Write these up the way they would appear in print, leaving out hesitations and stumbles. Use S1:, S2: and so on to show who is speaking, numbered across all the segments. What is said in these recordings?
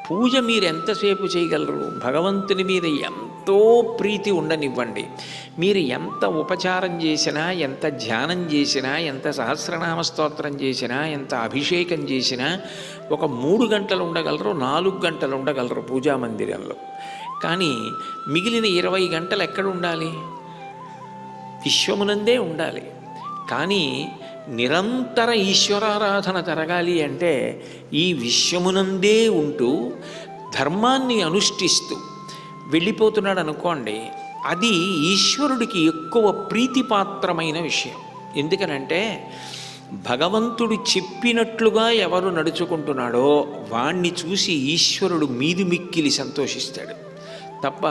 S1: పూజ మీరు ఎంతసేపు చేయగలరు? భగవంతుని మీద ఎంతో ప్రీతి ఉండనివ్వండి. మీరు ఎంత ఉపచారం చేసినా, ఎంత ధ్యానం చేసినా, ఎంత సహస్రనామ స్తోత్రం చేసినా, ఎంత అభిషేకం చేసినా ఒక 3 గంటలు ఉండగలరు, 4 గంటలు ఉండగలరు పూజా మందిరంలో. కానీ మిగిలిన 20 గంటలు ఎక్కడ ఉండాలి? విశ్వమునందే ఉండాలి. కానీ నిరంతర ఈశ్వరారాధన జరగాలి అంటే ఈ విశ్వమునందే ఉంటూ ధర్మాన్ని అనుష్ఠిస్తూ వెళ్ళిపోతున్నాడు అనుకోండి, అది ఈశ్వరుడికి ఎక్కువ ప్రీతిపాత్రమైన విషయం. ఎందుకనంటే భగవంతుడు చెప్పినట్లుగా ఎవరు నడుచుకుంటున్నాడో వాణ్ణి చూసి ఈశ్వరుడు మీది మిక్కిలి సంతోషిస్తాడు తప్ప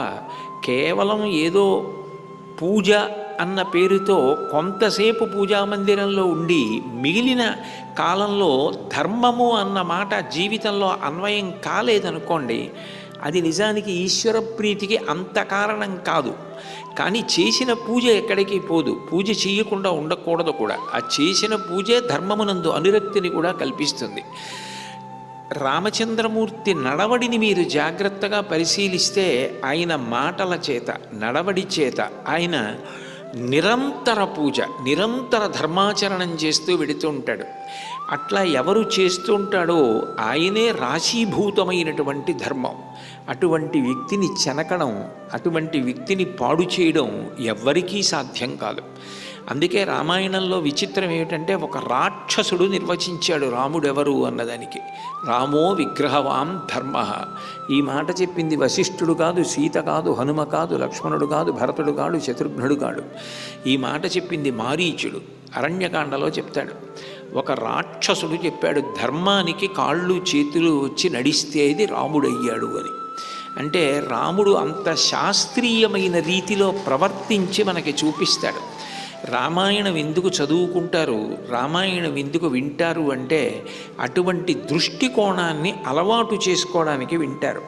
S1: కేవలం ఏదో పూజ అన్న పేరుతో కొంతసేపు పూజా మందిరంలో ఉండి మిగిలిన కాలంలో ధర్మము అన్న మాట జీవితంలో అన్వయం కాలేదనుకోండి, అది నిజానికి ఈశ్వర ప్రీతికి అంత కారణం కాదు. కానీ చేసిన పూజ ఎక్కడికి పోదు, పూజ చేయకుండా ఉండకూడదు కూడా. ఆ చేసిన పూజే ధర్మమునందు అనురక్తిని కూడా కల్పిస్తుంది. రామచంద్రమూర్తి నడవడిని మీరు జాగ్రత్తగా పరిశీలిస్తే ఆయన మాటల చేత, నడవడి చేత ఆయన నిరంతర పూజ, నిరంతర ధర్మాచరణం చేస్తూ వెడుతూ ఉంటాడు. అట్లా ఎవరు చేస్తూ ఉంటాడో ఆయనే రాశీభూతమైనటువంటి ధర్మం. అటువంటి వ్యక్తిని చెనకడం, అటువంటి వ్యక్తిని పాడు చేయడం ఎవ్వరికీ సాధ్యం కాదు. అందుకే రామాయణంలో విచిత్రం ఏమిటంటే ఒక రాక్షసుడు నిర్వచించాడు రాముడెవరు అన్నదానికి. రామో విగ్రహవాం ధర్మ. ఈ మాట చెప్పింది వశిష్ఠుడు కాదు, సీత కాదు, హనుమ కాదు, లక్ష్మణుడు కాదు, భరతుడు కాడు, శత్రుఘ్నుడు కాడు. ఈ మాట చెప్పింది మారీచుడు. అరణ్యకాండలో చెప్తాడు. ఒక రాక్షసుడు చెప్పాడు ధర్మానికి కాళ్ళు చేతులు వచ్చి నడిస్తే ఇది రాముడయ్యాడు అని. అంటే రాముడు అంత శాస్త్రీయమైన రీతిలో ప్రవర్తించి మనకి చూపిస్తాడు. రామాయణం ఎందుకు చదువుకుంటారు, రామాయణం ఎందుకు వింటారు అంటే అటువంటి దృష్టికోణాన్ని అలవాటు చేసుకోవడానికి వింటారు.